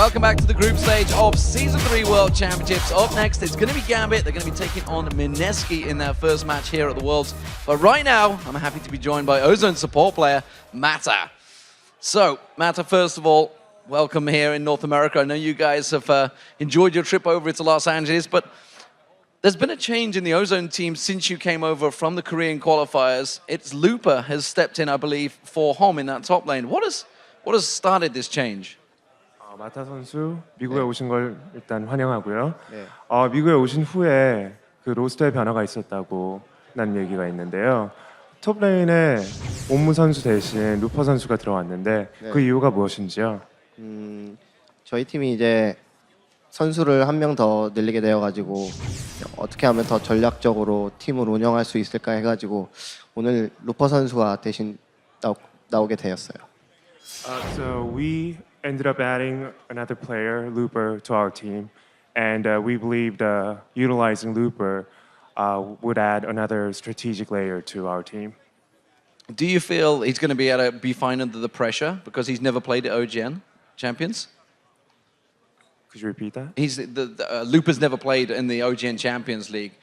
Welcome back to the group stage of Season 3 World Championships. Up next, it's going to be Gambit. They're going to be taking on MSK in their first match here at the Worlds. But right now, I'm happy to be joined by Ozone support player, Mata. So, Mata, first of all, welcome here in North America. I know you guys have enjoyed your trip over to Los Angeles, but there's been a change in the Ozone team since you came over from the Korean qualifiers. It's Looper has stepped in, I believe, for Hom in that top lane. What has started this change? 마타 선수 미국에 오신 걸 일단 환영하고요. 네. 미국에 오신 후에 그 로스터의 변화가 있었다고 난 얘기가 있는데요. 톱레인에 옴무 선수 대신 루퍼 선수가 들어왔는데 그 이유가 무엇인지요? 저희 팀이 이제 선수를 한 명 더 늘리게 되어가지고 어떻게 하면 더 전략적으로 팀을 운영할 수 있을까 해가지고 오늘 루퍼 선수가 대신 나오게 되었어요. So we ended up adding another player, Looper, to our team, and we believed utilizing Looper would add another strategic layer to our team. Do you feel he's going to be able to be fine under the pressure because he's never played at OGN Champions? Could you repeat that? Looper's never played in the OGN Champions League.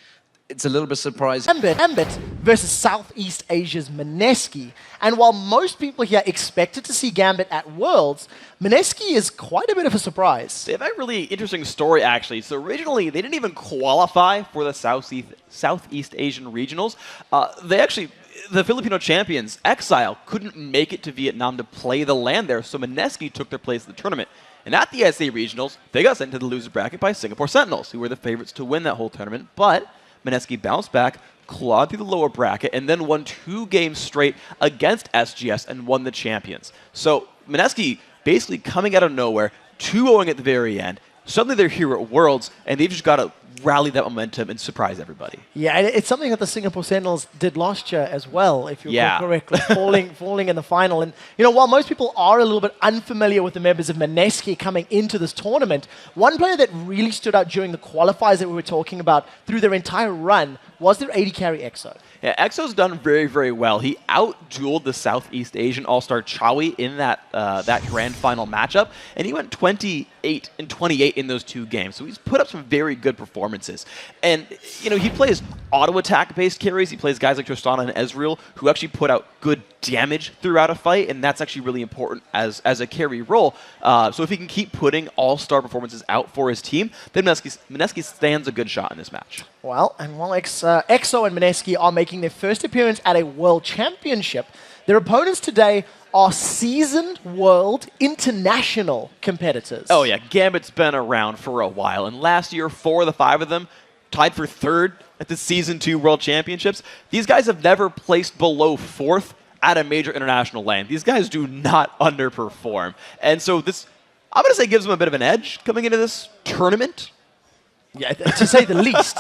It's a little bit surprising. Gambit versus Southeast Asia's MSK. And while most people here expected to see Gambit at Worlds, MSK is quite a bit of a surprise. They have a really interesting story, actually. So originally, they didn't even qualify for the Southeast Asian regionals. The Filipino champions, Exile, couldn't make it to Vietnam to play the land there, so MSK took their place in the tournament. And at the SA regionals, they got sent to the loser bracket by Singapore Sentinels, who were the favorites to win that whole tournament. But MSK bounced back, clawed through the lower bracket, and then won 2 games straight against SGS and won the champions. So MSK basically coming out of nowhere, 2-0 at the very end. Suddenly they're here at Worlds, and they've just got to rally that momentum and surprise everybody. Yeah, it's something that the Singapore Sentinels did last year as well, if you recall correctly, falling in the final. And while most people are a little bit unfamiliar with the members of MSK coming into this tournament, one player that really stood out during the qualifiers that we were talking about through their entire run was their AD carry EXO. Yeah, EXO's done very, very well. He out-dueled the Southeast Asian All-Star Chawi in that grand final matchup, and he went 28 and 28 in those 2 games. So he's put up some very good performances. And, he plays auto-attack-based carries. He plays guys like Tristana and Ezreal, who actually put out good damage throughout a fight, and that's actually really important as a carry role. So if he can keep putting all-star performances out for his team, then MSK stands a good shot in this match. Well, and while EXO and MSK are making their first appearance at a World Championship, their opponents today are seasoned World International competitors. Oh yeah, Gambit's been around for a while, and last year 4 of the 5 of them tied for 3rd at the Season 2 World Championships. These guys have never placed below 4th at a major international lane. These guys do not underperform. And so this, I'm going to say, gives them a bit of an edge coming into this tournament. Yeah, to say the least.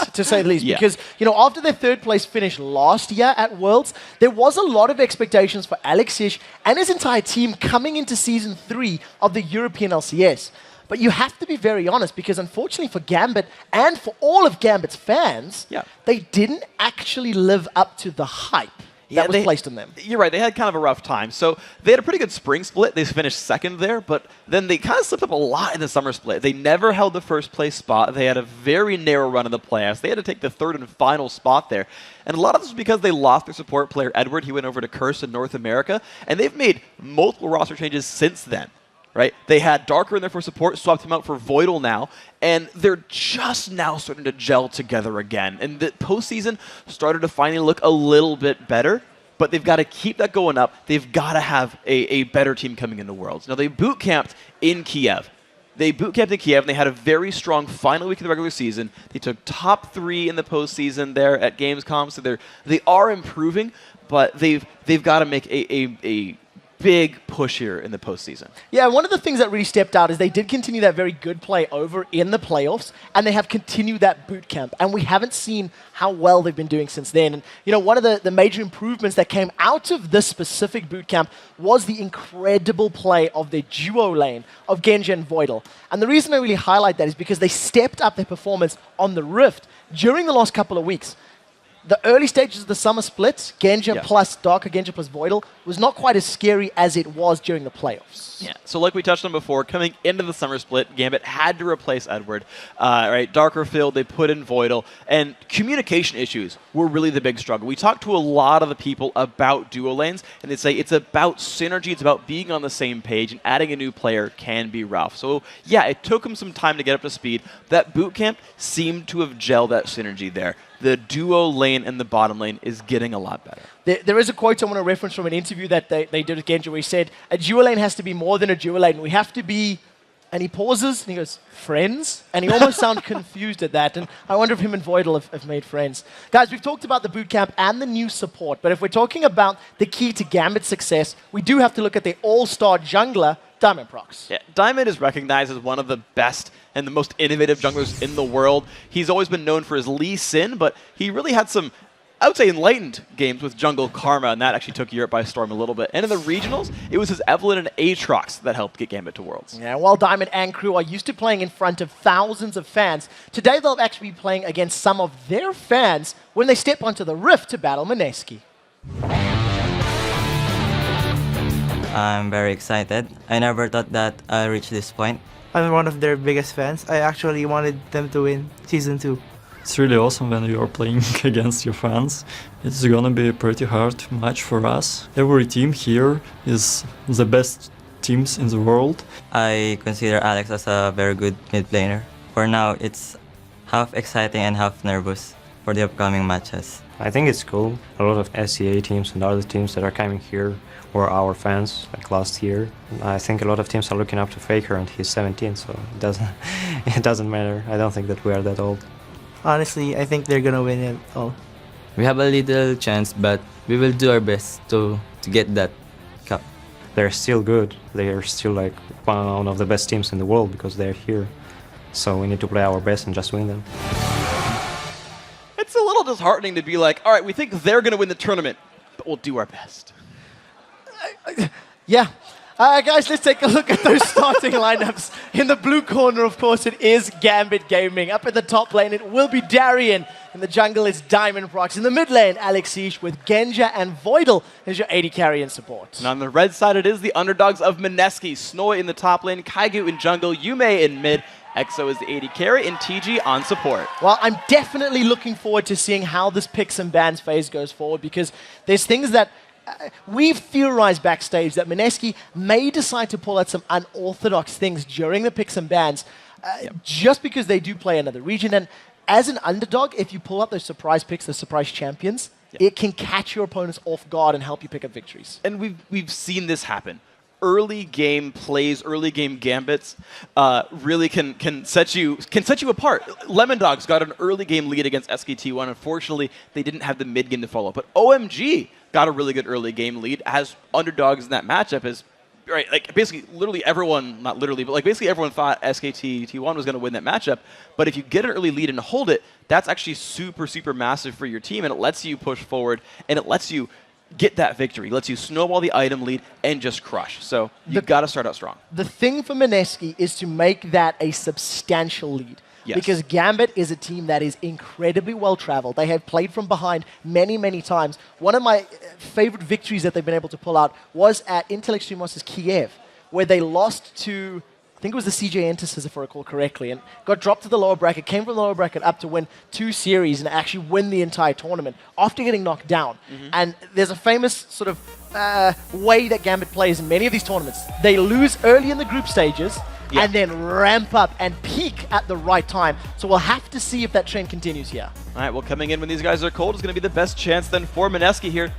Yeah. Because, after their 3rd place finish last year at Worlds, there was a lot of expectations for Alexish and his entire team coming into Season 3 of the European LCS. But you have to be very honest, because unfortunately for Gambit and for all of Gambit's fans, they didn't actually live up to the hype that was placed on them. You're right, they had kind of a rough time. So they had a pretty good spring split. They finished 2nd there, but then they kind of slipped up a lot in the summer split. They never held the 1st place spot. They had a very narrow run in the playoffs. They had to take the 3rd and final spot there. And a lot of this was because they lost their support player, Edward. He went over to Curse in North America, and they've made multiple roster changes since then. Right? They had Darker in there for support, swapped him out for Voidal now, and they're just now starting to gel together again. And the postseason started to finally look a little bit better, but they've got to keep that going up. They've got to have a better team coming into Worlds. Now, they boot camped in Kiev. And they had a very strong final week of the regular season. They took top 3 in the postseason there at Gamescom, so they are improving, but they've got to make a big push here in the postseason. Yeah, one of the things that really stepped out is they did continue that very good play over in the playoffs, and they have continued that boot camp, and we haven't seen how well they've been doing since then. And one of the major improvements that came out of this specific boot camp was the incredible play of their duo lane of Genji and Voidal. And the reason I really highlight that is because they stepped up their performance on the Rift during the last couple of weeks. the early stages of the summer split, Genja Yeah. plus Darker, Genja plus Voidal, was not quite as scary as it was during the playoffs. Yeah, so like we touched on before, coming into the summer split, Gambit had to replace Edward. Right, Darker Field, they put in Voidal, and communication issues were really the big struggle. We talked to a lot of the people about duo lanes, and they say it's about synergy, it's about being on the same page, and adding a new player can be rough. So yeah, it took them some time to get up to speed. That boot camp seemed to have gelled that synergy there. The duo lane and the bottom lane is getting a lot better. There is a quote I want to reference from an interview that they did with Genja where he said, a duo lane has to be more than a duo lane. We have to be, and he pauses, and he goes, friends? And he almost sounded confused at that, and I wonder if him and Voidal have made friends. Guys, we've talked about the bootcamp and the new support, but if we're talking about the key to Gambit's success, we do have to look at the all-star jungler, Diamond Prox. Yeah, Diamond is recognized as one of the best and the most innovative junglers in the world. He's always been known for his Lee Sin, but he really had some, I would say, enlightened games with Jungle Karma, and that actually took Europe by storm a little bit. And in the regionals, it was his Evelynn and Aatrox that helped get Gambit to Worlds. Yeah, while Diamond and crew are used to playing in front of thousands of fans, today they'll actually be playing against some of their fans when they step onto the Rift to battle MSK. I'm very excited. I never thought that I'd reach this point. I'm one of their biggest fans. I actually wanted them to win Season 2. It's really awesome when you are playing against your fans. It's gonna be a pretty hard match for us. Every team here is the best teams in the world. I consider Alex as a very good mid laner. For now, it's half exciting and half nervous for the upcoming matches. I think it's cool. A lot of SCA teams and other teams that are coming here were our fans, like last year. I think a lot of teams are looking up to Faker, and he's 17, so it doesn't matter. I don't think that we are that old. Honestly, I think they're gonna win it all. We have a little chance, but we will do our best to get that cup. They're still good. They are still like one of the best teams in the world because they're here. So we need to play our best and just win them. It's a little disheartening to be like, all right, we think they're going to win the tournament, but we'll do our best. Yeah. Guys, let's take a look at those starting lineups. In the blue corner, of course, it is Gambit Gaming. Up in the top lane, it will be Darian. In the jungle, it's Diamond Prox. In the mid lane, Alexish with Genja and Voidal as your AD carry and support. And on the red side, it is the underdogs of MSK. Snowy in the top lane, Kaigu in jungle, Yume in mid, EXO is the AD carry, and TG on support. Well, I'm definitely looking forward to seeing how this picks and bans phase goes forward, because there's things that we've theorized backstage that MSK may decide to pull out some unorthodox things during the picks and bans just because they do play another region. And as an underdog, if you pull out those surprise picks, the surprise champions, it can catch your opponents off guard and help you pick up victories. And we've seen this happen. Early game plays, early game gambits really can set you apart. Lemon Dogs got an early game lead against SKT1. Unfortunately, they didn't have the mid game to follow. But OMG got a really good early game lead as underdogs in that matchup. As right, like basically, literally everyone, not literally, but like basically everyone thought SKT1 was going to win that matchup. But if you get an early lead and hold it, that's actually super massive for your team, and it lets you push forward, and it lets you get that victory. It lets you snowball the item lead and just crush. So you've got to start out strong. The thing for MSK is to make that a substantial lead. Yes. Because Gambit is a team that is incredibly well-traveled. They have played from behind many times. One of my favorite victories that they've been able to pull out was at Intel Extremos' Kiev, where they lost to, I think it was the CJ Entersis, if I recall correctly, and got dropped to the lower bracket, came from the lower bracket up to win 2 series and actually win the entire tournament after getting knocked down. And there's a famous sort of way that Gambit plays in many of these tournaments. They lose early in the group stages, and then ramp up and peak at the right time. So we'll have to see if that trend continues here. All right, well, coming in when these guys are cold is going to be the best chance then for MSK here.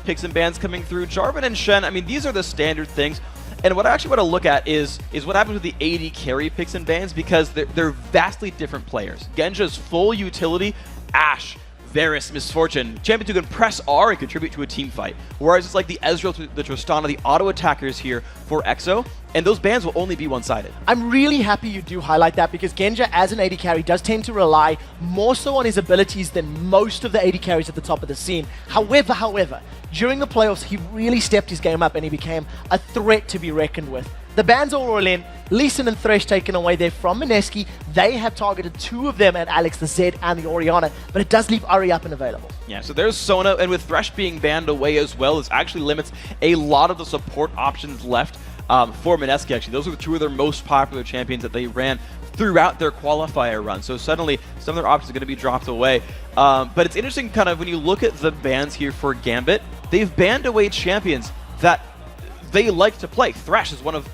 Picks and bans coming through. Jarvan and Shen, I mean, these are the standard things. And what I actually want to look at is what happens with the AD carry picks and bans, because they're vastly different players. Genja's full utility, Ashe, Varus, Misfortune, Champion 2 can press R and contribute to a team fight. Whereas it's like the Ezreal, the Tristana, the auto attackers here for EXO, and those bans will only be one-sided. I'm really happy you do highlight that, because Genja as an AD carry does tend to rely more so on his abilities than most of the AD carries at the top of the scene. However, during the playoffs, he really stepped his game up and he became a threat to be reckoned with. the bans are all in. Lee Sin and Thresh taken away there from MSK. They have targeted 2 of them at Alex, the Zed, and the Orianna, but it does leave Uri up and available. Yeah, so there's Sona, and with Thresh being banned away as well, this actually limits a lot of the support options left for MSK, actually. Those are 2 of their most popular champions that they ran throughout their qualifier run. So suddenly, some of their options are going to be dropped away. But it's interesting kind of when you look at the bans here for Gambit, they've banned away champions that they like to play. Thresh is one of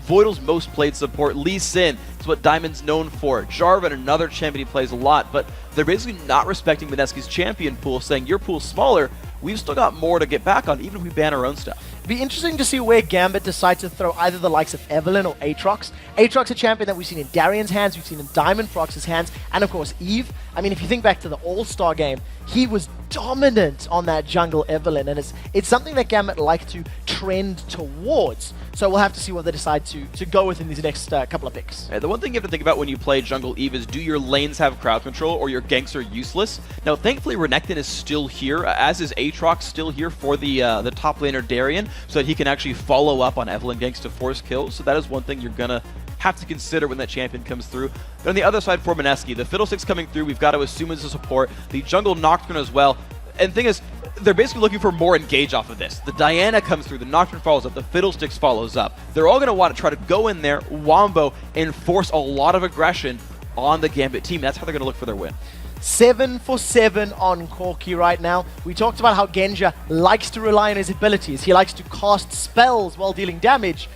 Voidal's most played support. Lee Sin is what Diamond's known for. Jarvan, another champion he plays a lot, but they're basically not respecting MSK's champion pool, saying your pool's smaller, we've still got more to get back on, even if we ban our own stuff. Be interesting to see where Gambit decides to throw either the likes of Evelynn or Aatrox. Aatrox, a champion that we've seen in Darian's hands, we've seen in Diamond Prox's hands, and of course Eve. I mean, if you think back to the All-Star game, he was dominant on that jungle Evelynn, and it's something that Gambit like to trend towards. So we'll have to see what they decide to go with in these next couple of picks. The one thing you have to think about when you play jungle Eve is, do your lanes have crowd control or your ganks are useless? Now, thankfully, Renekton is still here, as is Aatrox still here for the top laner Darian, so that he can actually follow up on Evelynn ganks to force kills. So that is one thing you're gonna have to consider when that champion comes through. But on the other side for MSK, the Fiddlesticks coming through, we've got to assume as a support, the jungle Nocturne as well. And the thing is, they're basically looking for more engage off of this. The Diana comes through, the Nocturne follows up, the Fiddlesticks follows up. They're all going to want to try to go in there, wombo, and force a lot of aggression on the Gambit team. That's how they're going to look for their win. 7 for 7 on Corki right now. We talked about how Genja likes to rely on his abilities. He likes to cast spells while dealing damage.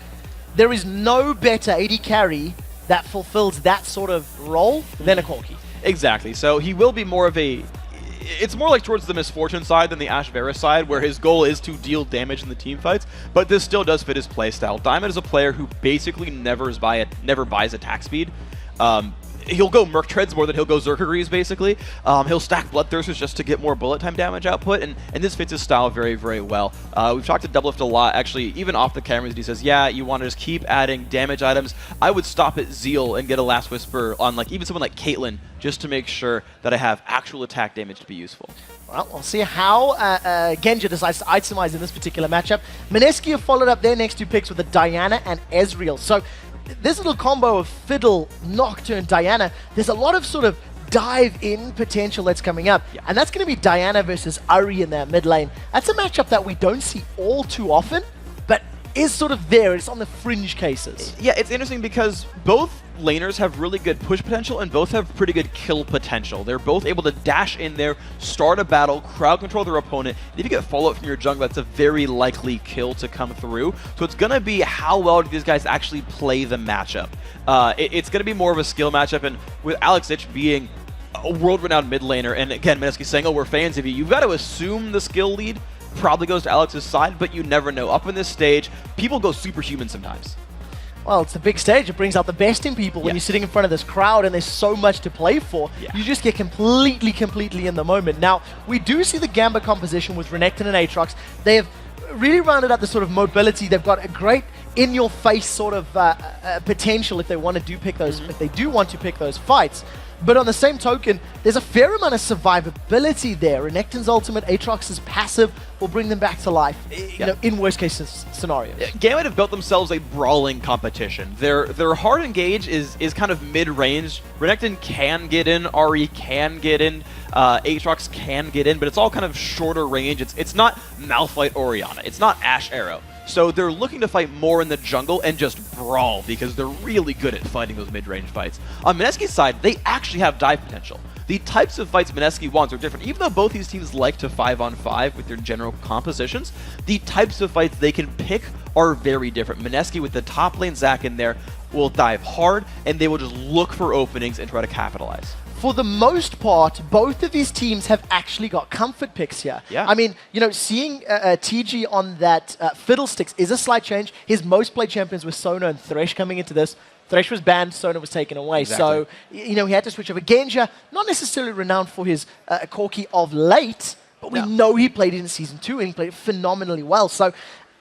There is no better AD carry that fulfills that sort of role than a Corki. Exactly. So he will be more of a... It's more like towards the Misfortune side than the Ashvera side, where his goal is to deal damage in the team fights, but this still does fit his playstyle. Diamond is a player who basically never buys attack speed. He'll go Merc Treads more than he'll go Zerkagrees, basically. He'll stack Bloodthirsters just to get more bullet time damage output, and this fits his style very, very well. We've talked to Doublelift a lot, actually, even off the cameras, and he says, yeah, you want to just keep adding damage items. I would stop at Zeal and get a Last Whisper on even someone like Caitlyn, just to make sure that I have actual attack damage to be useful. Well, we'll see how Genja decides to itemize in this particular matchup. MSK have followed up their next 2 picks with a Diana and Ezreal. So this little combo of Fiddle, Nocturne, Diana, there's a lot of sort of dive-in potential that's coming up. Yeah. And that's going to be Diana versus Uri in that mid lane. That's a matchup that we don't see all too often, but is sort of there. It's on the fringe cases. Yeah, it's interesting because both laners have really good push potential and both have pretty good kill potential. They're both able to dash in there, start a battle, crowd control their opponent. And if you get follow-up from your jungle, that's a very likely kill to come through. So it's going to be how well do these guys actually play the matchup. It's going to be more of a skill matchup, and with Alex Ich being a world-renowned mid laner, and again, MSK saying, oh, we're fans of you, you've got to assume the skill lead probably goes to Alex's side, but you never know. Up in this stage, people go superhuman sometimes. Well, it's the big stage. It brings out the best in people when you're sitting in front of this crowd and there's so much to play for. You just get completely in the moment. Now, we do see the Gambit composition with Renekton and Aatrox. They have really rounded up the sort of mobility. They've got a great in-your-face sort of potential if they want to pick those. If they do want to pick those fights. But on the same token, there's a fair amount of survivability there. Renekton's ultimate, Aatrox's passive will bring them back to life, you know, in worst-case scenarios. Gambit have built themselves a brawling competition. Their hard engage is kind of mid-range. Renekton can get in, Uri can get in, Aatrox can get in, but it's all kind of shorter range. It's not Malphite Orianna. It's not Ashe Arrow. So they're looking to fight more in the jungle and just brawl because they're really good at fighting those mid-range fights. On MSK's side, they actually have dive potential. The types of fights MSK wants are different. Even though both these teams like to 5-on-5 with their general compositions, the types of fights they can pick are very different. MSK with the top lane Zac in there will dive hard, and they will just look for openings and try to capitalize. For the most part, both of these teams have actually got comfort picks here. Yeah. I mean, you know, seeing TG on that Fiddlesticks is a slight change. His most played champions were Sona and Thresh coming into this. Thresh was banned, Sona was taken away. Exactly. So, you know, he had to switch over. Genja, not necessarily renowned for his Corki of late, but we know he played it in Season 2 and he played it phenomenally well. So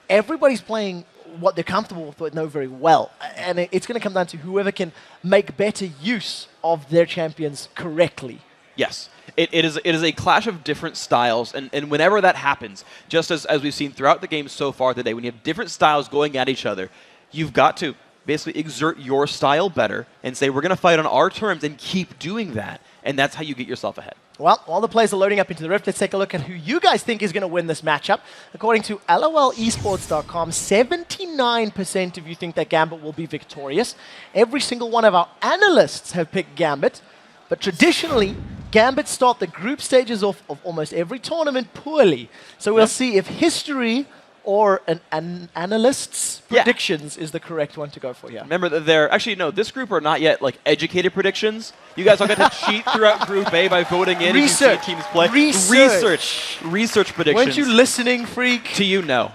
everybody's playing what they're comfortable with, but know very well. And it's going to come down to whoever can make better use of their champions correctly. Yes. It is a clash of different styles, and whenever that happens, just as we've seen throughout the game so far today, when you have different styles going at each other, you've got to basically exert your style better and say, we're going to fight on our terms and keep doing that. And that's how you get yourself ahead. Well, while the players are loading up into the Rift, let's take a look at who you guys think is going to win this matchup. According to LOLesports.com, 79% of you think that Gambit will be victorious. Every single one of our analysts have picked Gambit. But traditionally, Gambit start the group stages of almost every tournament poorly. So we'll see if history or an analyst's predictions is the correct one to go for here. Remember that they're actually no. This group are not yet like educated predictions. You guys all get to cheat throughout Group A by voting in Research. and you see teams play. Research predictions. Weren't you listening, freak? To you, no.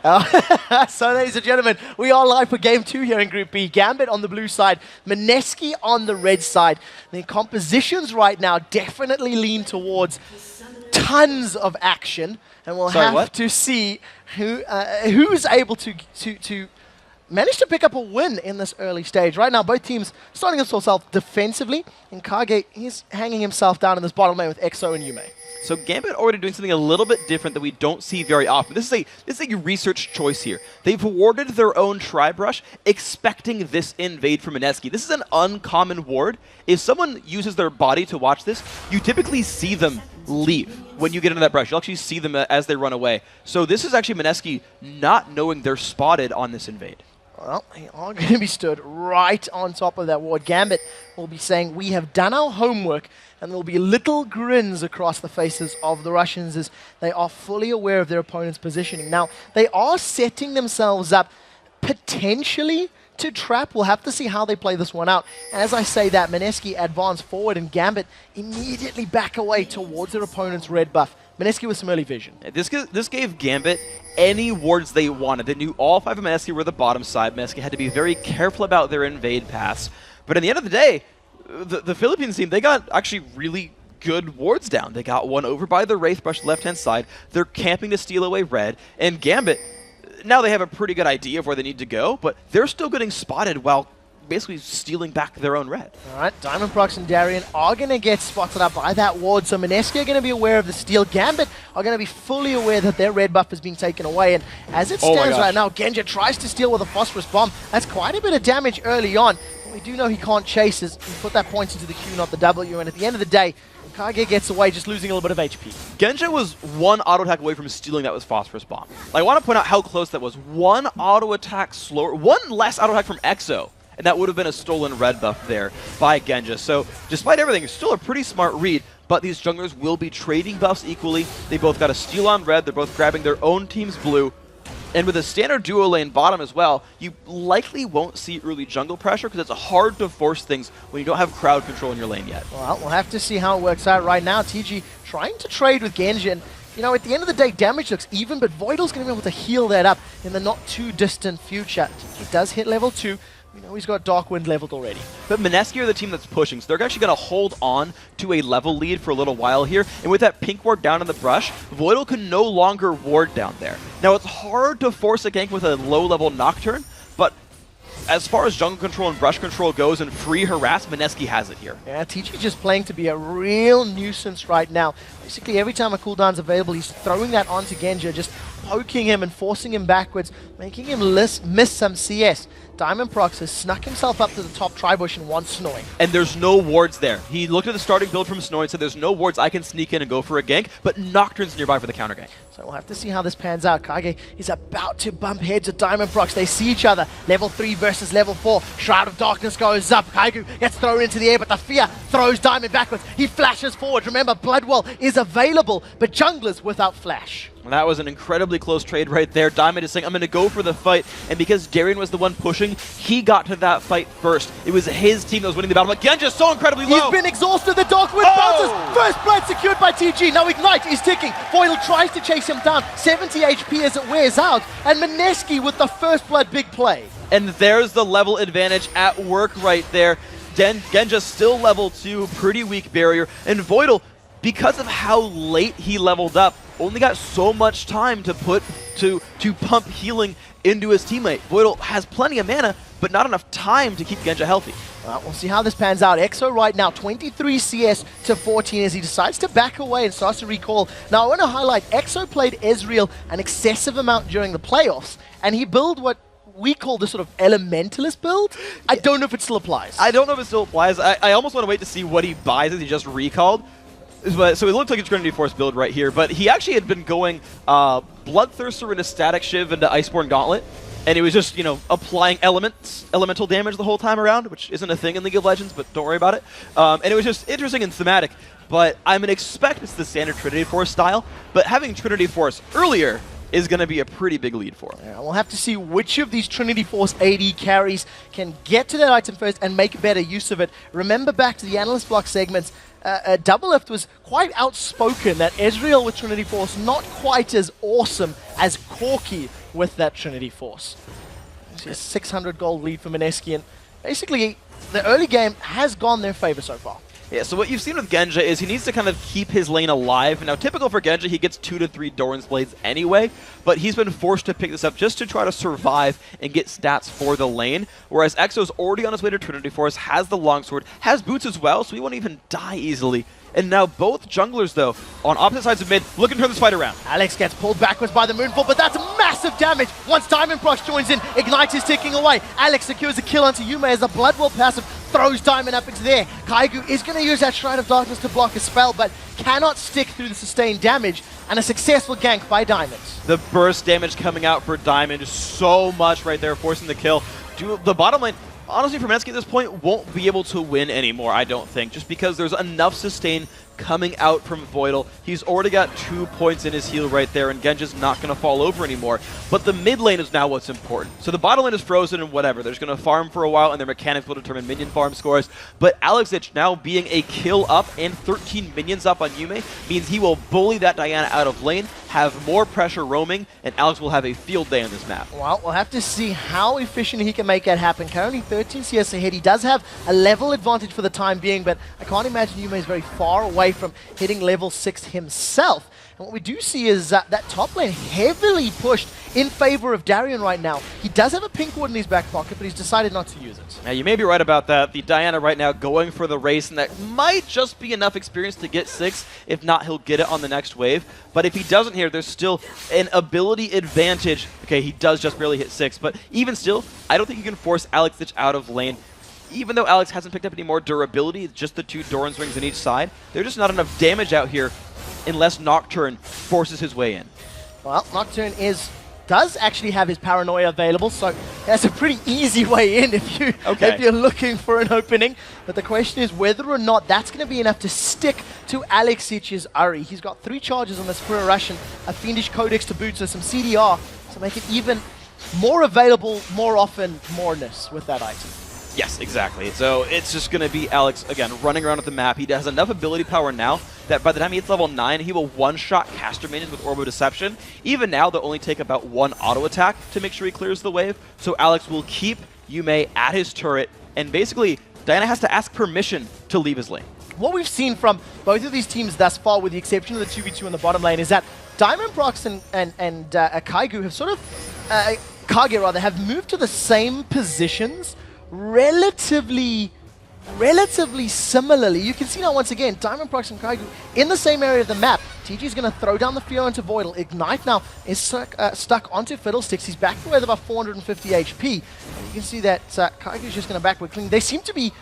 So, ladies and gentlemen, we are live for Game 2 here in Group B. Gambit on the blue side, MSK on the red side. The compositions right now definitely lean towards tons of action, and we'll have to see who's able to manage to pick up a win in this early stage. Right now, both teams starting themselves off defensively, and Kage, he's hanging himself down in this bottom lane with EXO and Yume. So Gambit already doing something a little bit different that we don't see very often. This is a research choice here. They've awarded their own Tri-Brush, expecting this invade from MSK. This is an uncommon ward. If someone uses their body to watch this, you typically see them leave when you get into that brush. You'll actually see them as they run away. So this is actually MSK not knowing they're spotted on this invade. Well, they are going to be stood right on top of that ward. Gambit will be saying, we have done our homework, and there will be little grins across the faces of the Russians as they are fully aware of their opponent's positioning. Now, they are setting themselves up potentially to trap. We'll have to see how they play this one out. As I say that, MSK advance forward, and Gambit immediately back away towards their opponent's red buff. MSK with some early vision. This gave Gambit any wards they wanted. They knew all 5 of MSK were the bottom side. MSK had to be very careful about their invade pass. But at the end of the day, the Philippines team, they got actually really good wards down. They got one over by the Wraith Brush left-hand side. They're camping to steal away red. And Gambit, now they have a pretty good idea of where they need to go, but they're still getting spotted while basically stealing back their own red. All right, Diamond Prox and Darien are going to get spotted up by that ward, so MSK are going to be aware of the steal. Gambit are going to be fully aware that their red buff is being taken away, and as it stands right now, Genja tries to steal with a Phosphorus Bomb. That's quite a bit of damage early on. What we do know he can't chase is he put that point into the Q, not the W, and at the end of the day, Kage gets away, just losing a little bit of HP. Genja was one auto attack away from stealing that was Phosphorus Bomb. I want to point out how close that was. One auto attack slower, one less auto attack from EXO, and that would have been a stolen red buff there by Genja. So despite everything, it's still a pretty smart read, but these junglers will be trading buffs equally. They both got a steal on red, they're both grabbing their own team's blue. And with a standard duo lane bottom as well, you likely won't see early jungle pressure because it's hard to force things when you don't have crowd control in your lane yet. Well, we'll have to see how it works out. Right now, TG trying to trade with Genji, and you know, at the end of the day, damage looks even, but Voidal's going to be able to heal that up in the not too distant future. He does hit level 2. We know he's got Dark Wind leveled already. But MSK are the team that's pushing, so they're actually going to hold on to a level lead for a little while here. And with that pink ward down in the brush, Voidal can no longer ward down there. Now, it's hard to force a gank with a low-level Nocturne, but as far as jungle control and brush control goes and free harass, MSK has it here. Yeah, TG just playing to be a real nuisance right now. Basically, every time a cooldown's available, he's throwing that onto Genja, just poking him and forcing him backwards, making him miss some CS. Diamond Prox has snuck himself up to the top Tri-Bush and wants Snoring. And there's no wards there. He looked at the starting build from Snoring and said there's no wards, I can sneak in and go for a gank, but Nocturne's nearby for the counter gank. So we'll have to see how this pans out. Kage is about to bump heads with Diamond Prox. They see each other. Level 3 versus level 4. Shroud of Darkness goes up. Kaigu gets thrown into the air, but the fear throws Diamond backwards. He flashes forward. Remember, Bloodwell is available, but junglers without flash. Well, that was an incredibly close trade right there. Diamond is saying, I'm going to go for the fight. And because Darien was the one pushing, he got to that fight first. It was his team that was winning the battle. But Genja's so incredibly low. He's been exhausted. The Dark Wind bounces. First blood secured by TG. Now Ignite is ticking. Voidal tries to chase him down. 70 HP as it wears out. And MSK with the first blood big play. And there's the level advantage at work right there. Genja still level 2, pretty weak barrier. And Voidal, because of how late he leveled up, only got so much time to pump healing into his teammate. Voidal has plenty of mana, but not enough time to keep Genja healthy. We'll see how this pans out. EXO right now, 23 CS to 14 as he decides to back away and starts to recall. Now, I want to highlight, EXO played Ezreal an excessive amount during the playoffs, and he built what we call the sort of elementalist build. I don't know if it still applies. I don't know if it still applies. I almost want to wait to see what he buys as he just recalled. But, so it looked like a Trinity Force build right here, but he actually had been going Bloodthirster into Static Shiv into Iceborne Gauntlet, and he was just, you know, applying elemental damage the whole time around, which isn't a thing in League of Legends, but don't worry about it. And it was just interesting and thematic, but I'm going to expect it's the standard Trinity Force style, but having Trinity Force earlier is going to be a pretty big lead for him. Yeah, we'll have to see which of these Trinity Force AD carries can get to that item first and make better use of it. Remember back to the Analyst Block segments, Doublelift was quite outspoken that Ezreal with Trinity Force not quite as awesome as Corki with that Trinity Force. See a 600 gold lead for MSK, and basically the early game has gone their favor so far. Yeah, so what you've seen with Genja is he needs to kind of keep his lane alive. Now, typical for Genja, he gets 2 to 3 Doran's Blades anyway, but he's been forced to pick this up just to try to survive and get stats for the lane, whereas Exo's already on his way to Trinity Force, has the longsword, has boots as well, so he won't even die easily. And now both junglers, though, on opposite sides of mid, looking to turn this fight around. Alex gets pulled backwards by the Moonfall, but that's massive damage. Once Diamond Prox joins in, Ignite is ticking away. Alex secures a kill onto Yume as the Bloodwell passive throws Diamond up into there. Kaigu is going to use that Shrine of Darkness to block a spell, but cannot stick through the sustained damage, and a successful gank by Diamond. The burst damage coming out for Diamond is so much right there, forcing the kill. The bottom lane, honestly, for MSK at this point, won't be able to win anymore, I don't think, just because there's enough sustain coming out from Voidal. He's already got 2 points in his heal right there, and Genja's not going to fall over anymore. But the mid lane is now what's important. So the bottom lane is frozen and whatever. They're just going to farm for a while, and their mechanics will determine minion farm scores. But Alexich now being a kill up and 13 minions up on Yume means he will bully that Diana out of lane, have more pressure roaming, and Alex will have a field day on this map. Well, we'll have to see how efficient he can make that happen. Currently 13 CS ahead. He does have a level advantage for the time being, but I can't imagine Yume is very far away from hitting level 6 himself. And what we do see is that top lane heavily pushed in favor of Darian right now. He does have a pink ward in his back pocket, but he's decided not to use it. Now, you may be right about that. The Diana right now going for the race, and that might just be enough experience to get 6. If not, he'll get it on the next wave. But if he doesn't here, there's still an ability advantage. Okay, he does just barely hit 6, but even still, I don't think you can force Alexich out of lane. Even though Alex hasn't picked up any more durability, just the 2 Doran's Rings on each side, there's just not enough damage out here unless Nocturne forces his way in. Well, Nocturne does actually have his Paranoia available, so that's a pretty easy way in if you're looking for an opening. But the question is whether or not that's going to be enough to stick to Alexich's Uri. He's got 3 charges on this for a Russian, a Fiendish Codex to boot, so some CDR to make it even more available, more often, moreness with that item. Yes, exactly. So it's just going to be Alex, again, running around at the map. He has enough ability power now that by the time he hits level 9, he will one-shot caster minions with Orbo Deception. Even now, they'll only take about 1 auto attack to make sure he clears the wave. So Alex will keep Yume at his turret, and basically, Diana has to ask permission to leave his lane. What we've seen from both of these teams thus far, with the exception of the 2v2 in the bottom lane, is that Diamond Prox and Kaigu have sort of, Kage rather, have moved to the same positions relatively similarly. You can see now once again, Diamond Prox and Kaigu in the same area of the map. TG is going to throw down the Fear onto Voidal. Ignite now is stuck onto Fiddlesticks. He's back with about 450 HP. And you can see that Kaigu is just going to backward cling. They seem to be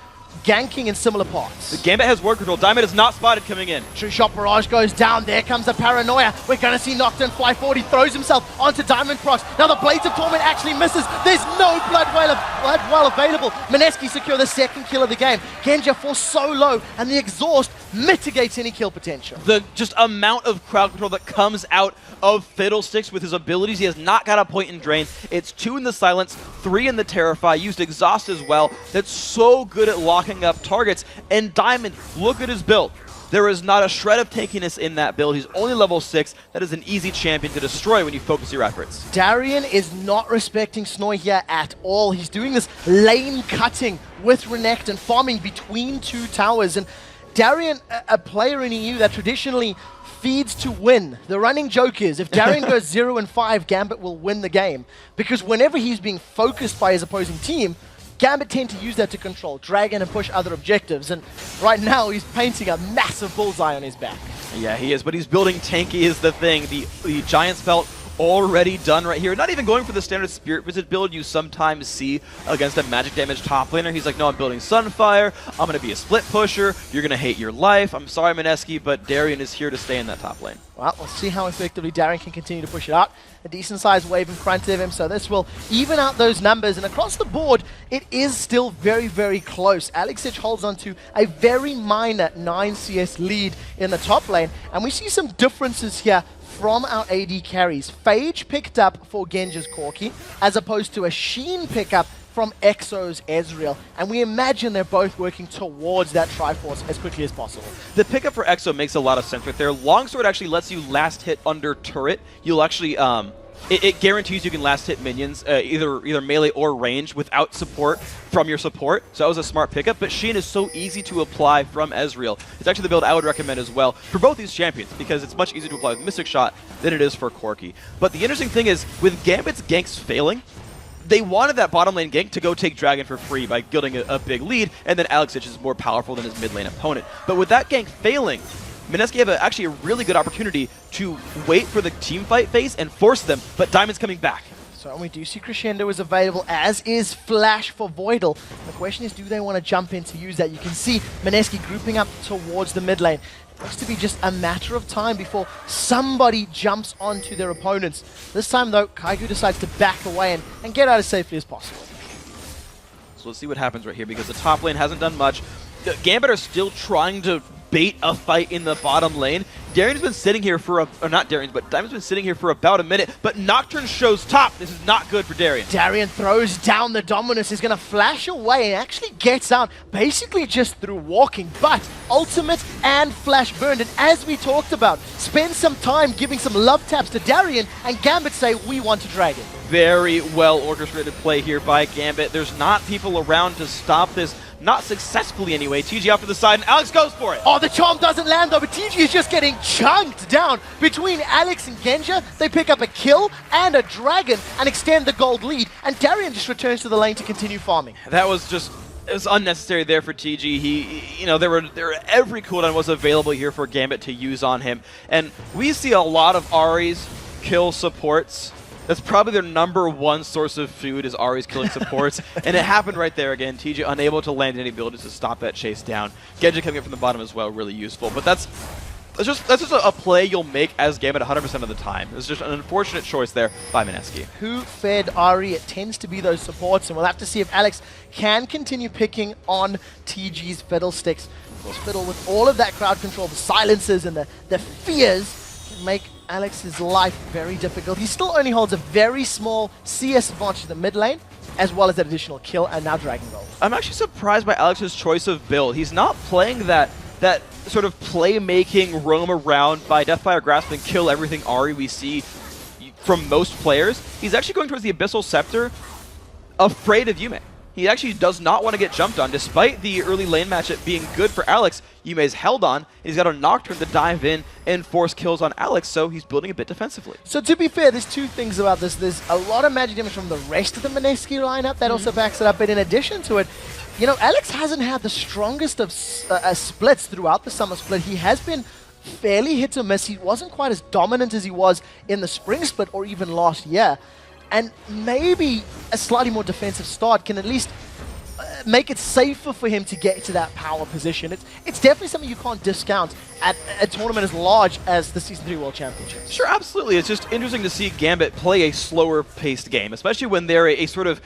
ganking in similar parts. The Gambit has ward control. Diamond is not spotted coming in. True Shot Barrage goes down. There comes the Paranoia. We're going to see Nocturne fly forward. He throws himself onto Diamond Prox. Now the Blades of Torment actually misses. There's no Blood Well available. MSK secure the 2nd kill of the game. Genja falls so low, and the exhaust mitigates any kill potential. The just amount of crowd control that comes out of Fiddlesticks with his abilities. He has not got a point in Drain. It's 2 in the Silence, 3 in the Terrify, used Exhaust as well. That's so good at locking up targets. And Diamond, look at his build. There is not a shred of tankiness in that build. He's only level 6. That is an easy champion to destroy when you focus your efforts. Darian is not respecting Snoy here at all. He's doing this lane cutting with Renekton, farming between 2 towers. And Darian, a player in EU that traditionally feeds to win. The running joke is, if Darian goes 0 and 5, Gambit will win the game. Because whenever he's being focused by his opposing team, Gambit tend to use that to control Dragon and push other objectives. And right now, he's painting a massive bullseye on his back. Yeah, he is, but he's building tanky is the thing. The Giant's Belt already done right here. Not even going for the standard Spirit Visit build you sometimes see against a magic damage top laner. He's like, no, I'm building Sunfire. I'm going to be a split pusher. You're going to hate your life. I'm sorry, MSK, but Darien is here to stay in that top lane. Well, let's see how effectively Darien can continue to push it out. A decent-sized wave in front of him, so this will even out those numbers. And across the board, it is still very, very close. Alexic holds on to a very minor 9 CS lead in the top lane. And we see some differences here from our AD carries. Phage picked up for Genji's Corki, as opposed to a Sheen pickup from EXO's Ezreal. And we imagine they're both working towards that Triforce as quickly as possible. The pickup for EXO makes a lot of sense right there. Longsword actually lets you last hit under turret. You'll actually, it guarantees you can last hit minions, either melee or range, without support from your support. So that was a smart pickup, but Sheen is so easy to apply from Ezreal. It's actually the build I would recommend as well for both these champions, because it's much easier to apply with Mystic Shot than it is for Corki. But the interesting thing is, with Gambit's ganks failing, they wanted that bottom lane gank to go take Dragon for free by building a big lead, and then Alexic is more powerful than his mid lane opponent. But with that gank failing, MSK have actually a really good opportunity to wait for the team fight phase and force them, but Diamond's coming back. So we do see Crescendo is available, as is Flash for Voidal. The question is, do they want to jump in to use that? You can see MSK grouping up towards the mid lane. It looks to be just a matter of time before somebody jumps onto their opponents. This time, though, Kaigu decides to back away and get out as safely as possible. So let's see what happens right here, because the top lane hasn't done much. The Gambit are still trying to bait a fight in the bottom lane. Darien's been sitting here for not Darien's, but Diamond's been sitting here for about a minute, but Nocturne shows top. This is not good for Darien. Darien throws down the Dominus, is going to flash away and actually gets out basically just through walking, but ultimate and flash burned. And as we talked about, spend some time giving some love taps to Darien, and Gambit say, we want to Dragon. Very well orchestrated play here by Gambit. There's not people around to stop this. Not successfully anyway. TG off to the side, and Alex goes for it. Oh, the charm doesn't land though, but TG is just getting chunked down. Between Alex and Genja, they pick up a kill and a dragon and extend the gold lead, and Darien just returns to the lane to continue farming. That was just, it was unnecessary there for TG. He, you know, there were every cooldown was available here for Gambit to use on him, and we see a lot of Ahri's kill supports. That's probably their #1 source of food, is Ahri's killing supports. And it happened right there again. TG unable to land any abilities to stop that chase down. Genji coming up from the bottom as well, really useful. But that's just a play you'll make as Gambit 100% of the time. It's just an unfortunate choice there by MSK. Who fed Ahri? It tends to be those supports, and we'll have to see if Alex can continue picking on TG's Fiddlesticks. Of course, Fiddle, with all of that crowd control, the silences and the fears, can make Alex's life very difficult. He still only holds a very small CS advantage in the mid lane, as well as that additional kill, and now Dragon Gold. I'm actually surprised by Alex's choice of build. He's not playing that sort of playmaking roam around by Deathfire Grasp and kill everything Ahri we see from most players. He's actually going towards the Abyssal Scepter, afraid of Yume. He actually does not want to get jumped on, despite the early lane matchup being good for Alex. Yume's held on, and he's got a Nocturne to dive in and force kills on Alex, so he's building a bit defensively. So to be fair, there's two things about this. There's a lot of magic damage from the rest of the MSK lineup that also backs it up, but in addition to it, you know, Alex hasn't had the strongest of splits throughout the summer split. He has been fairly hit or miss. He wasn't quite as dominant as he was in the spring split or even last year. And maybe a slightly more defensive start can at least make it safer for him to get to that power position. It's definitely something you can't discount at a tournament as large as the Season 3 World Championships. Sure, absolutely. It's just interesting to see Gambit play a slower-paced game, especially when they're a sort of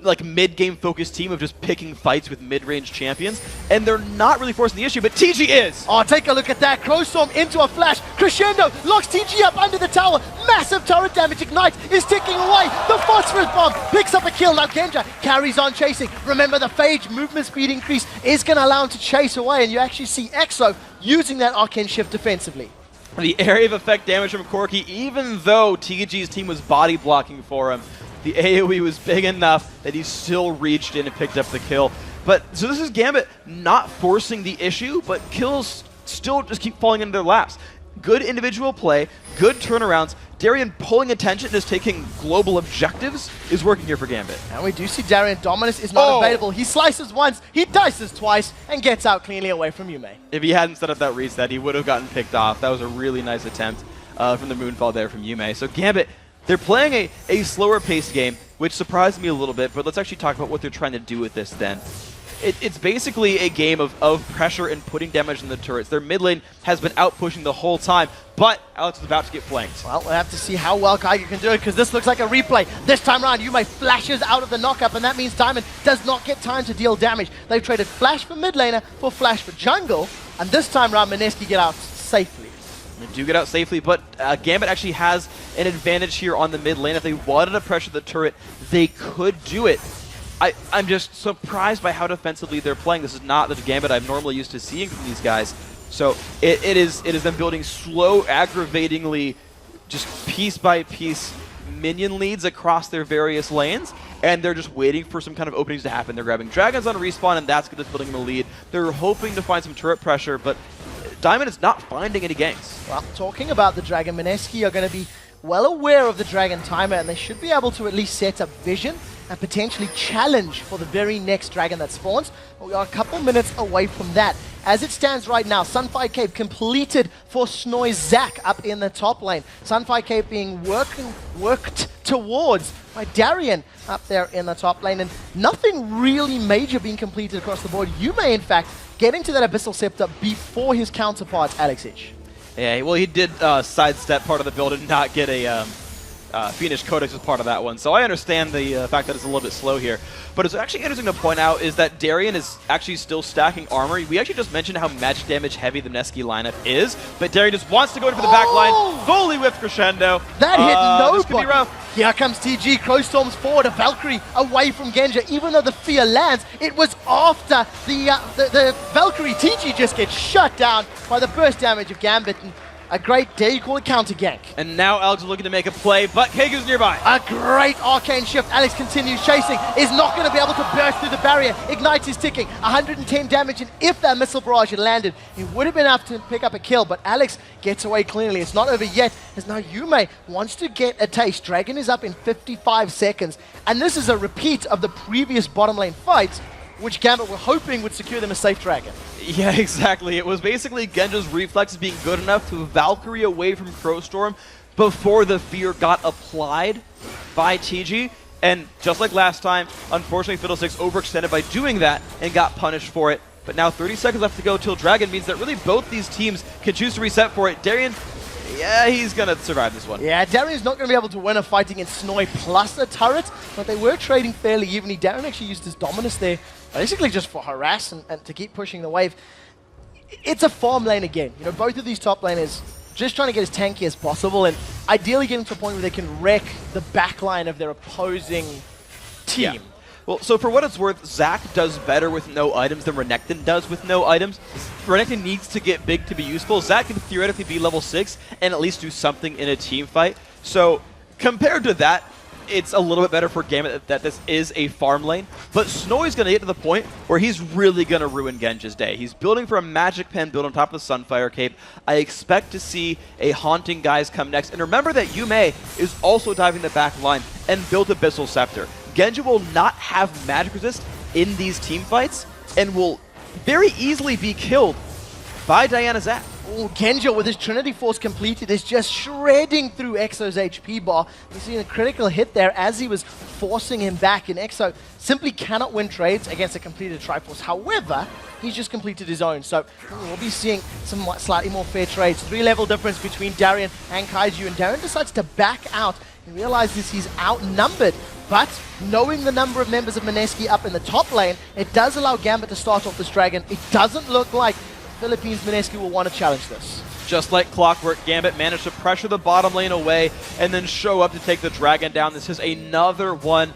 like mid-game focused team of just picking fights with mid-range champions, and they're not really forcing the issue, but TG is! Oh, take a look at that. Crowstorm into a flash. Crescendo locks TG up under the tower. Massive turret damage. Ignite is ticking away. The Phosphorus Bomb picks up a kill. Now Genja carries on chasing. Remember, the Phage movement speed increase is going to allow him to chase away, and you actually see EXO using that Arcane Shift defensively. The area of effect damage from Corki, even though TG's team was body blocking for him, the AoE was big enough that he still reached in and picked up the kill. But so this is Gambit not forcing the issue, but kills still just keep falling into their laps. Good individual play, good turnarounds. Darien pulling attention, just taking global objectives is working here for Gambit. And we do see Darien. Dominus is not available. He slices once, he dices twice, and gets out cleanly away from Yume. If he hadn't set up that reset, he would have gotten picked off. That was a really nice attempt from the Moonfall there from Yume. So Gambit They're playing a slower paced game, which surprised me a little bit, but let's actually talk about what they're trying to do with this then. It's basically a game of pressure and putting damage in the turrets. Their mid lane has been out pushing the whole time, but Alex is about to get flanked. Well, we'll have to see how well Kaiger can do it, because this looks like a replay. This time around, Yume flashes out of the knockup, and that means Diamond does not get time to deal damage. They've traded Flash for mid laner for Flash for jungle, and this time around, MSK get out safely. They do get out safely, but Gambit actually has an advantage here on the mid lane. If they wanted to pressure the turret, they could do it. I'm just surprised by how defensively they're playing. This is not the Gambit I'm normally used to seeing from these guys. So it is them building slow, aggravatingly, just piece by piece minion leads across their various lanes, and they're just waiting for some kind of openings to happen. They're grabbing dragons on respawn, and that's good at building them a lead. They're hoping to find some turret pressure, but Diamond is not finding any ganks. Well, talking about the dragon, MSK are going to be well aware of the dragon timer, and they should be able to at least set up vision and potentially challenge for the very next dragon that spawns. But we are a couple minutes away from that. As it stands right now, Sunfire Cape completed for Snoy Zac up in the top lane. Sunfire Cape being worked towards by Darien up there in the top lane, and nothing really major being completed across the board. You may, in fact, get into that Abyssal Scepter before his counterpart, Alexich. Yeah, well, he did sidestep part of the build and not get a Fiendish Codex as part of that one. So I understand the fact that it's a little bit slow here. But it's actually interesting to point out is that Darien is actually still stacking armor. We actually just mentioned how magic damage heavy the MSK lineup is, but Darien just wants to go into the back line, fully whipped Crescendo. That hit nobody. This could be rough. Here comes TG, Crowstorms forward, a Valkyrie away from Genja. Even though the fear lands, it was after the Valkyrie. TG just gets shut down by the burst damage of Gambit. And a great, dare you call it, counter gank. And now Alex is looking to make a play, but Kagu's nearby. A great arcane shift. Alex continues chasing, is not going to be able to burst through the barrier. Ignite is ticking, 110 damage, and if that missile barrage had landed, it would have been enough to pick up a kill, but Alex gets away cleanly. It's not over yet, as now Yume wants to get a taste. Dragon is up in 55 seconds, and this is a repeat of the previous bottom lane fight, which Gambit were hoping would secure them a safe dragon. Yeah, exactly. It was basically Genja's reflexes being good enough to Valkyrie away from Crowstorm before the fear got applied by TG. And just like last time, unfortunately Fiddlesticks overextended by doing that and got punished for it. But now 30 seconds left to go till Dragon means that really both these teams can choose to reset for it. Darien, yeah, he's going to survive this one. Yeah, Darien's not going to be able to win a fight against Snoy plus a turret, but they were trading fairly evenly. Darien actually used his dominance there, basically just for harass and to keep pushing the wave. It's a farm lane again. You know, both of these top laners just trying to get as tanky as possible and ideally getting to a point where they can wreck the backline of their opposing team. Yeah. Well, so for what it's worth, Zac does better with no items than Renekton does with no items. Renekton needs to get big to be useful. Zac can theoretically be level 6 and at least do something in a team fight. So compared to that, it's a little bit better for Gambit that this is a farm lane. But Snoy's going to get to the point where he's really going to ruin Genja's day. He's building for a Magic Pen build on top of the Sunfire Cape. I expect to see a Haunting Guise come next. And remember that Yume is also diving the back line and built Abyssal Scepter. Genja will not have magic resist in these team fights and will very easily be killed by Diana Zac. Oh, Genja with his Trinity Force completed is just shredding through Exo's HP bar. We're seeing a critical hit there as he was forcing him back, and Exo simply cannot win trades against a completed Triforce. However, he's just completed his own, so we'll be seeing some slightly more fair trades. 3-level difference between Darien and Kaiju, and Darien decides to back out and realizes he's outnumbered. But knowing the number of members of MSK up in the top lane, it does allow Gambit to start off this dragon. It doesn't look like Philippines MSK will want to challenge this. Just like clockwork, Gambit managed to pressure the bottom lane away and then show up to take the dragon down. This is another one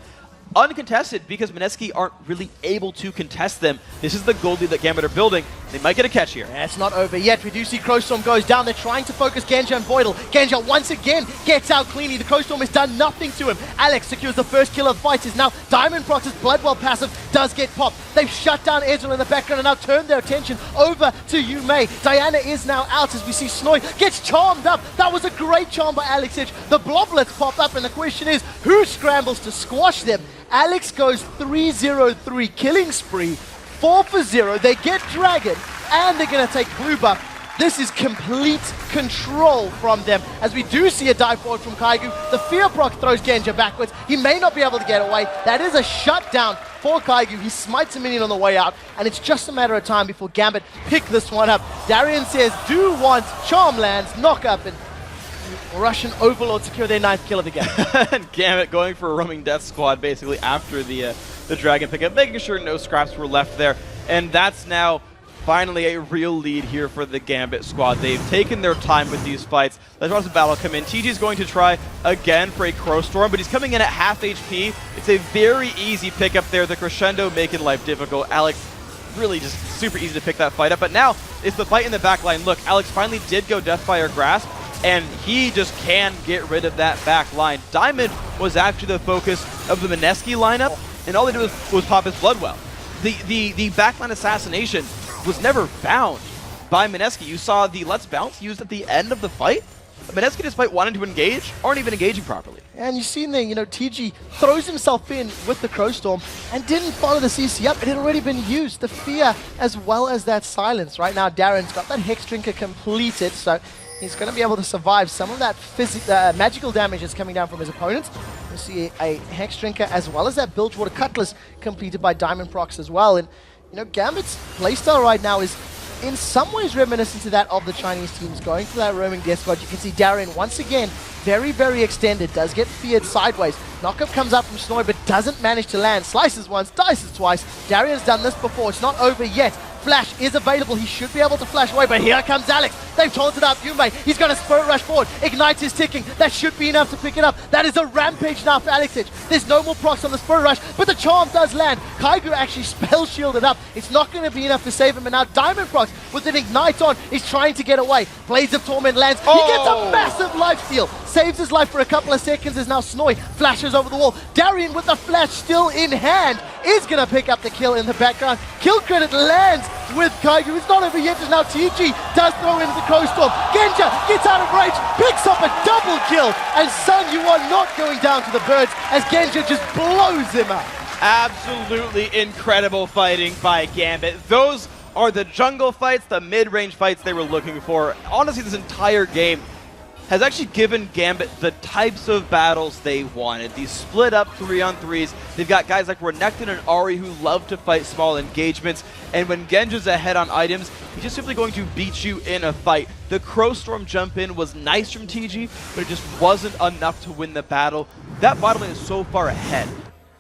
uncontested because MSK aren't really able to contest them. This is the gold lead that Gambit are building. They might get a catch here. Yeah, it's not over yet. We do see Crowstorm goes down. They're trying to focus Genja and Voidal. Genja once again gets out cleanly. The Crowstorm has done nothing to him. Alex secures the first kill of the fight. Is now Diamond Prox's Bloodwell passive does get popped. They've shut down Ezreal in the background and now turned their attention over to Yume. Diana is now out as we see Snoy gets charmed up. That was a great charm by Alexich. The Bloblets popped up and the question is, who scrambles to squash them? Alex goes 3-0-3 killing spree, 4 for 0. They get Dragon, and they're going to take blue buff. This is complete control from them. As we do see a dive forward from Kaigu, the Fear proc throws Genja backwards. He may not be able to get away. That is a shutdown for Kaigu. He smites a minion on the way out, and it's just a matter of time before Gambit pick this one up. Darien says, do want Charm lands, knock up, and Russian Overlord secure their 9th kill of the game. And Gambit going for a roaming death squad basically after the Dragon pickup, making sure no scraps were left there. And that's now finally a real lead here for the Gambit squad. They've taken their time with these fights. Let's watch the battle come in. TG's going to try again for a Crow Storm, but he's coming in at half HP. It's a very easy pickup there. The Crescendo making life difficult. Alex really just super easy to pick that fight up. But now it's the fight in the back line. Look, Alex finally did go Deathfire Grasp, and he just can get rid of that back line. Diamond was actually the focus of the Mineski lineup, and all they did was pop his Bloodwell. The backline assassination was never found by Mineski. You saw the Let's Bounce used at the end of the fight. Mineski, despite wanting to engage, aren't even engaging properly. And you've seen there, TG throws himself in with the Crow Storm and didn't follow the CC up. It had already been used. The Fear as well as that Silence. Right now, Darren's got that Hex Drinker completed, so he's going to be able to survive some of that magical damage that's coming down from his opponents. We see a Hex Drinker as well as that Bilgewater Cutlass completed by Diamond Procs as well. And Gambit's playstyle right now is in some ways reminiscent to that of the Chinese teams, going for that roaming death squad. You can see Darien once again, very, very extended, does get feared sideways. Knockup comes up from Snowy, but doesn't manage to land. Slices once, dices twice. Darien's done this before, it's not over yet. Flash is available, he should be able to flash away, but here comes Alex. They've taunted up Yume, he's going to Spirit Rush forward. Ignite is ticking, that should be enough to pick it up. That is a rampage now for Alex. There's no more procs on the Spirit Rush, but the Charm does land. Kaigu actually spell shielded up. It's not going to be enough to save him, and now Diamond procs with an Ignite on is trying to get away. Blades of Torment lands, he gets a massive life steal. Saves his life for a couple of seconds as now Snowy flashes over the wall. Darien with the flash still in hand is going to pick up the kill in the background. Kill credit lands with Kaigu. It's not over yet as now TG does throw in the Crow Storm. Genja gets out of range, picks up a double kill, and Sun, you are not going down to the birds as Genja just blows him up. Absolutely incredible fighting by Gambit. Those are the jungle fights, the mid-range fights they were looking for. Honestly, this entire game has actually given Gambit the types of battles they wanted. These split up 3-on-3s. They've got guys like Renekton and Ahri who love to fight small engagements. And when Genja's ahead on items, he's just simply going to beat you in a fight. The Crow Storm jump in was nice from TG, but it just wasn't enough to win the battle. That bottom lane is so far ahead.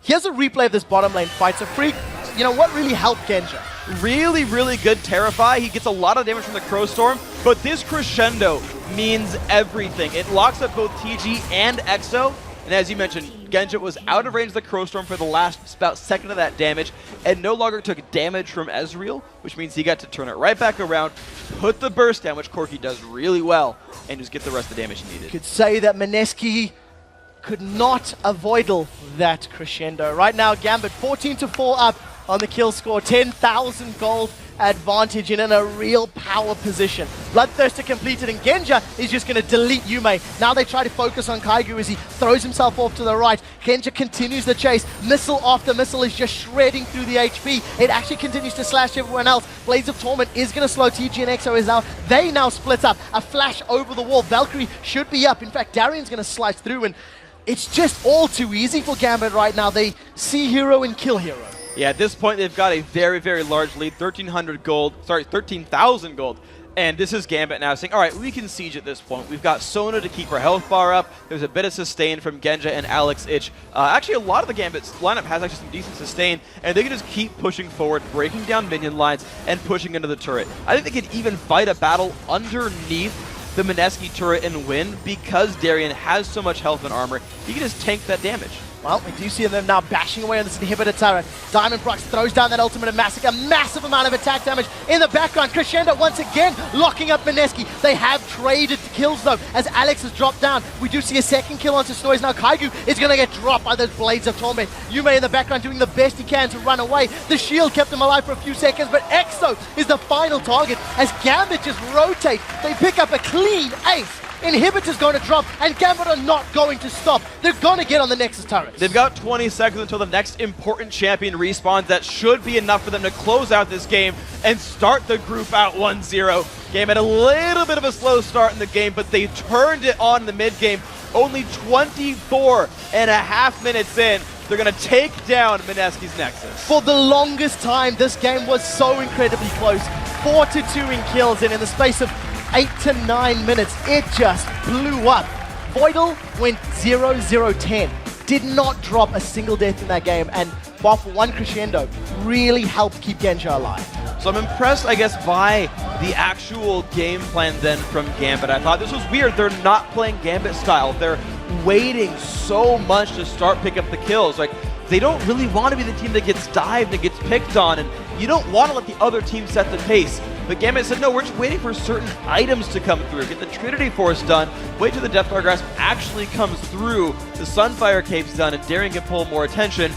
Here's a replay of this bottom lane fight. So Freak, what really helped Genja? Really, really good Terrify. He gets a lot of damage from the Crow Storm, but this Crescendo means everything. It locks up both TG and EXO, and as you mentioned, Genja was out of range of the Crow Storm for the last about second of that damage, and no longer took damage from Ezreal, which means he got to turn it right back around, put the burst down, which Corki does really well, and just get the rest of the damage he needed. Could say that Mineski could not avoid that Crescendo. Right now, Gambit 14-4 up on the kill score, 10,000 gold advantage and in a real power position. Bloodthirster completed, and Genja is just going to delete Yume. Now they try to focus on Kaigu as he throws himself off to the right. Genja continues the chase. Missile after missile is just shredding through the HP. It actually continues to slash everyone else. Blades of Torment is going to slow TG and EXO as now. They now split up. A flash over the wall. Valkyrie should be up. In fact, Darien's going to slice through, and it's just all too easy for Gambit right now. They see hero and kill hero. Yeah, at this point, they've got a very, very large lead, 13,000 gold. And this is Gambit now saying, all right, we can siege at this point. We've got Sona to keep her health bar up. There's a bit of sustain from Genja and Alex Ich. Actually, a lot of the Gambit's lineup has actually some decent sustain, and they can just keep pushing forward, breaking down minion lines, and pushing into the turret. I think they could even fight a battle underneath the Mineski turret and win because Darien has so much health and armor. He can just tank that damage. Well, we do see them now bashing away on this inhibitor turret. Diamond Procs throws down that ultimate and Massacre. Massive amount of attack damage in the background. Crescendo once again locking up Mineski. They have traded kills though as Alex has dropped down. We do see a second kill onto Snows. Now Kaigu is going to get dropped by those Blades of Torment. Yume in the background doing the best he can to run away. The shield kept him alive for a few seconds, but EXO is the final target as Gambit just rotates. They pick up a clean ace Inhibitor's going to drop, and Gambit are not going to stop. They're going to get on the Nexus turrets. They've got 20 seconds until the next important champion respawns. That should be enough for them to close out this game and start the group out 1-0. Game had a little bit of a slow start in the game, but they turned it on in the mid game. Only 24.5 minutes in, they're going to take down MSK's Nexus. For the longest time, this game was so incredibly close. 4-2 in kills, and in the space of 8 to 9 minutes, it just blew up. Voidal went 0-0-10. Did not drop a single death in that game, and bar for one crescendo, really helped keep Genja alive. So I'm impressed, I guess, by the actual game plan then from Gambit. I thought this was weird. They're not playing Gambit style. They're waiting so much to start pick up the kills. Like, they don't really want to be the team that gets dived and gets picked on, and you don't want to let the other team set the pace. But Gambit said, no, we're just waiting for certain items to come through. Get the Trinity Force done, wait till the Deathfire Grasp actually comes through, the Sunfire Cape's done, and Daring can pull more attention.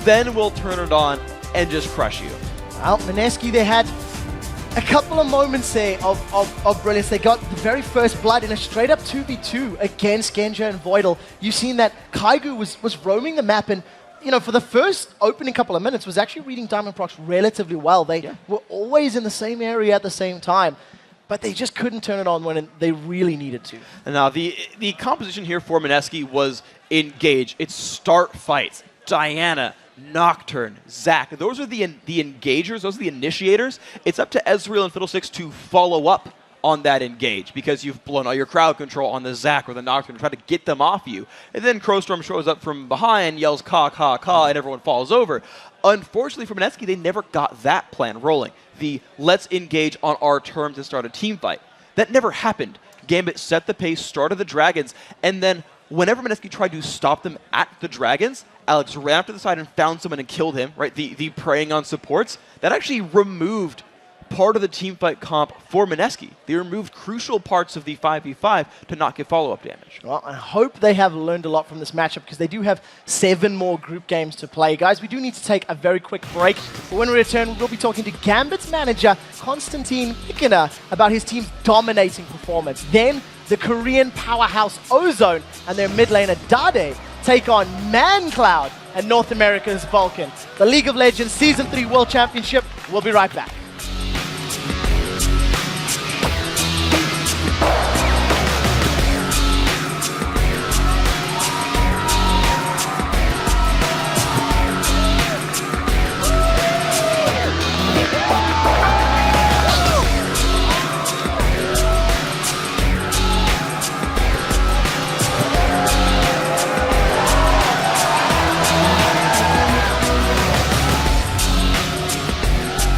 Then we'll turn it on and just crush you. Well, MSK, they had a couple of moments there of brilliance. They got the very first blood in a straight-up 2v2 against Genja and Voidal. You've seen that Kaigu was roaming the map, and for the first opening couple of minutes was actually reading Diamond Procs relatively well. They were always in the same area at the same time, but they just couldn't turn it on when they really needed to. And now the composition here for MSK was engage. It's start fights. Diana, Nocturne, Zac. Those are the engagers. Those are the initiators. It's up to Ezreal and Fiddlesticks to follow up on that engage because you've blown all your crowd control on the Zac or the Nocturne to try to get them off you. And then Crowstorm shows up from behind, yells caw, caw, caw, and everyone falls over. Unfortunately for MSK, they never got that plan rolling. The let's engage on our terms and start a team fight. That never happened. Gambit set the pace, started the Dragons, and then whenever MSK tried to stop them at the Dragons, Alex ran up to the side and found someone and killed him, right? The preying on supports. That actually removed part of the teamfight comp for MSK. They removed crucial parts of the 5v5 to not get follow-up damage. Well, I hope they have learned a lot from this matchup because they do have 7 more group games to play. Guys, we do need to take a very quick break. But when we return, we'll be talking to Gambit's manager, Konstantin Ikina, about his team's dominating performance. Then, the Korean powerhouse Ozone and their mid laner Dade take on ManCloud and North America's Vulcan. The League of Legends Season 3 World Championship. We'll be right back.